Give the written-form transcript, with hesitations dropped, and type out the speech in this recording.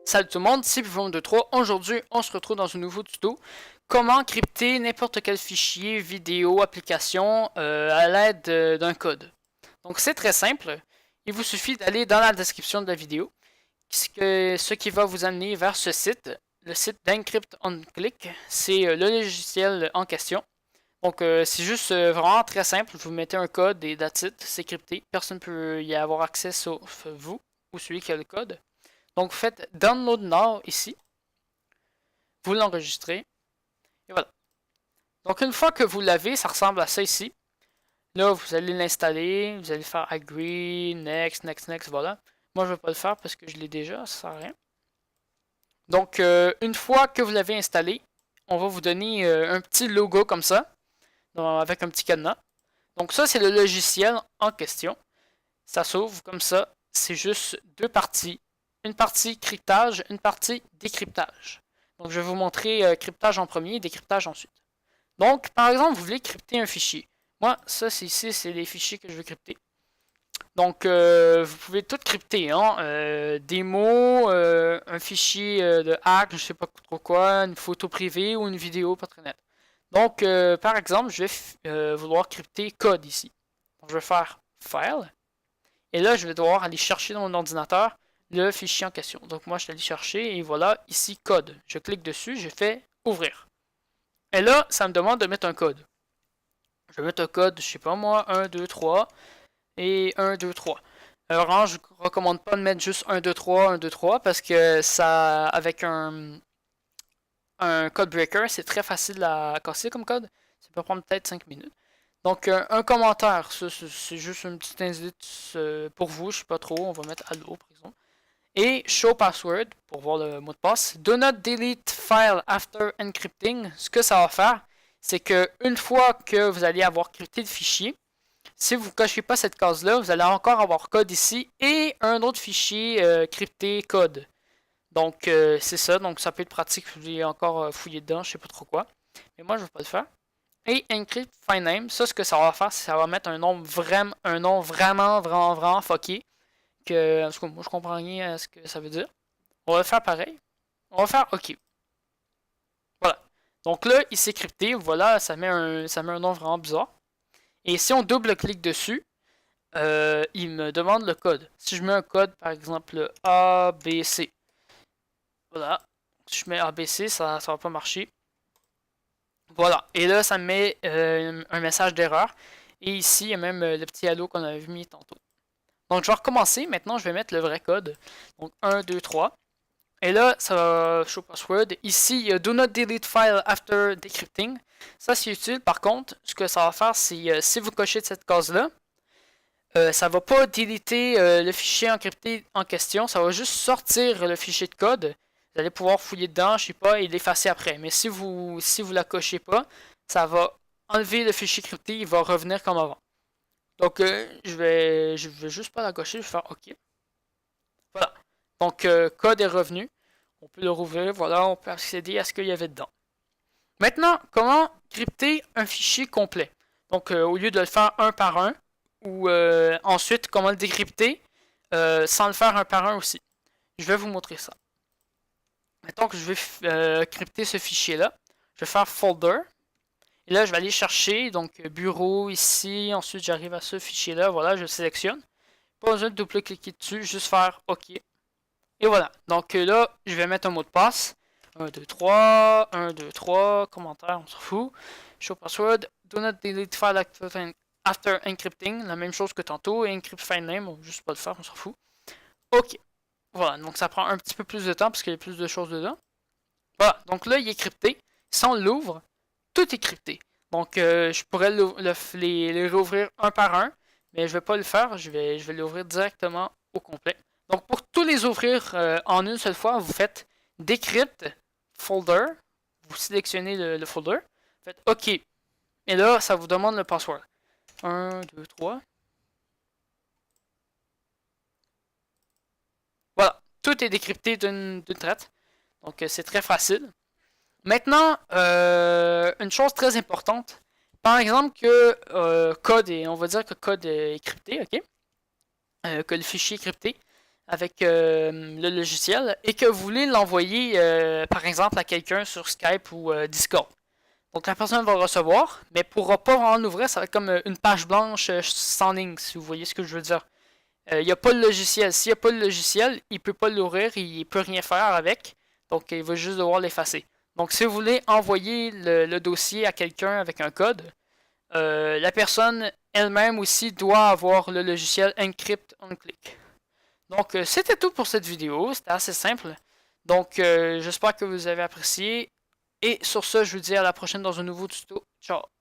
Salut tout le monde, c'est Pivon23. Aujourd'hui, on se retrouve dans un nouveau tuto. Comment crypter n'importe quel fichier, vidéo, application à l'aide d'un code. Donc c'est très simple. Il vous suffit d'aller dans la description de la vidéo, ce qui va vous amener vers ce site, le site d'Encrypt on Click. C'est le logiciel en question. Donc c'est juste vraiment très simple. Vous mettez un code et that's it, c'est crypté. Personne ne peut y avoir accès sauf vous ou celui qui a le code. Donc vous faites Download Now ici. Vous l'enregistrez. Et voilà. Donc une fois que vous l'avez, ça ressemble à ça ici. Là, vous allez l'installer. Vous allez faire Agree, Next, Next, Next, voilà. Moi, je ne vais pas le faire parce que je l'ai déjà, ça sert à rien. Donc une fois que vous l'avez installé, on va vous donner un petit logo comme ça, avec un petit cadenas. Donc ça, c'est le logiciel en question. Ça s'ouvre comme ça. C'est juste deux parties. Une partie cryptage, une partie décryptage. Donc je vais vous montrer cryptage en premier, décryptage ensuite. Donc par exemple, vous voulez crypter un fichier. Moi, ça c'est ici, c'est les fichiers que je veux crypter. Donc vous pouvez tout crypter, hein. Des mots, un fichier de hack, je sais pas trop quoi, une photo privée ou une vidéo pas très nette. Donc par exemple, je vais vouloir crypter code ici. Donc je vais faire File. Et là, je vais devoir aller chercher dans mon ordinateur le fichier en question. Donc moi, je vais aller chercher et voilà, ici, code. Je clique dessus, je fais ouvrir. Et là, ça me demande de mettre un code. Je vais mettre un code, je sais pas moi, 1, 2, 3 et 1, 2, 3. Alors, je ne recommande pas de mettre juste 1, 2, 3, 1, 2, 3 parce que ça, avec un code breaker, c'est très facile à casser comme code. Ça peut prendre peut-être 5 minutes. Donc, un commentaire, c'est juste une petite indice pour vous, je sais pas trop, on va mettre Allo par exemple. Et Show Password pour voir le mot de passe. Do not delete file after encrypting. Ce que ça va faire, c'est que une fois que vous allez avoir crypté le fichier, si vous ne cochez pas cette case-là, vous allez encore avoir code ici et un autre fichier crypté code. Donc, c'est ça. Donc, ça peut être pratique si vous voulez encore fouiller dedans, je sais pas trop quoi. Mais moi, je ne vais pas le faire. Et encrypt find name, ça ce que ça va faire, c'est que ça va mettre un nom vraiment fucké. Que, en tout cas, moi je comprends rien à ce que ça veut dire. On va faire pareil. On va faire OK. Voilà. Donc là, il s'est crypté. Voilà, ça met un nom vraiment bizarre. Et si on double-clique dessus, il me demande le code. Si je mets un code, par exemple ABC. Voilà. Si je mets ABC, ça va pas marcher. Voilà. Et là, ça me met un message d'erreur. Et ici, il y a même le petit halo qu'on avait mis tantôt. Donc, je vais recommencer. Maintenant, je vais mettre le vrai code. Donc, 1, 2, 3. Et là, ça va show password. Ici, il y a do not delete file after decrypting. Ça, c'est utile. Par contre, ce que ça va faire, c'est si vous cochez cette case-là, ça va pas déliter le fichier encrypté en question. Ça va juste sortir le fichier de code. Vous allez pouvoir fouiller dedans, je sais pas, et l'effacer après. Mais si vous la cochez pas, ça va enlever le fichier crypté. Il va revenir comme avant. Donc, je vais juste pas la cocher. Je vais faire OK. Voilà. Donc, code est revenu. On peut le rouvrir. Voilà, on peut accéder à ce qu'il y avait dedans. Maintenant, comment crypter un fichier complet? Donc, au lieu de le faire un par un, ou ensuite, comment le décrypter sans le faire un par un aussi. Je vais vous montrer ça. Mettons que je vais crypter ce fichier-là. Je vais faire Folder. Et là, je vais aller chercher, donc bureau ici. Ensuite, j'arrive à ce fichier-là. Voilà, je le sélectionne. Pas besoin de double-cliquer dessus, juste faire OK. Et voilà. Donc là, je vais mettre un mot de passe. 1, 2, 3, 1, 2, 3, commentaire, on s'en fout. Show password, do not delete file after encrypting, la même chose que tantôt. Et encrypt file name, on va juste pas le faire, on s'en fout. OK. Voilà, donc ça prend un petit peu plus de temps parce qu'il y a plus de choses dedans. Voilà, donc là, il est crypté. Si on l'ouvre, tout est crypté. Donc je pourrais les rouvrir un par un, mais je vais pas le faire, je vais l'ouvrir directement au complet. Donc pour tous les ouvrir en une seule fois, vous faites Decrypt Folder, vous sélectionnez le folder, vous faites OK. Et là, ça vous demande le password. 1, 2, 3. Voilà, tout est décrypté d'une traite. Donc c'est très facile. Maintenant, une chose très importante. Par exemple que code est, on va dire que code est crypté, ok? Que le fichier est crypté. avec le logiciel et que vous voulez l'envoyer par exemple à quelqu'un sur Skype ou Discord. Donc la personne va le recevoir, mais ne pourra pas vraiment l'ouvrir, ça va être comme une page blanche sans ligne, si vous voyez ce que je veux dire. Il n'y a pas le logiciel. S'il n'y a pas le logiciel, il ne peut pas l'ouvrir, il ne peut rien faire avec. Donc il va juste devoir l'effacer. Donc si vous voulez envoyer le dossier à quelqu'un avec un code, la personne elle-même aussi doit avoir le logiciel Encrypt on Click. Donc c'était tout pour cette vidéo, c'était assez simple. Donc j'espère que vous avez apprécié. Et sur ce, je vous dis à la prochaine dans un nouveau tuto. Ciao!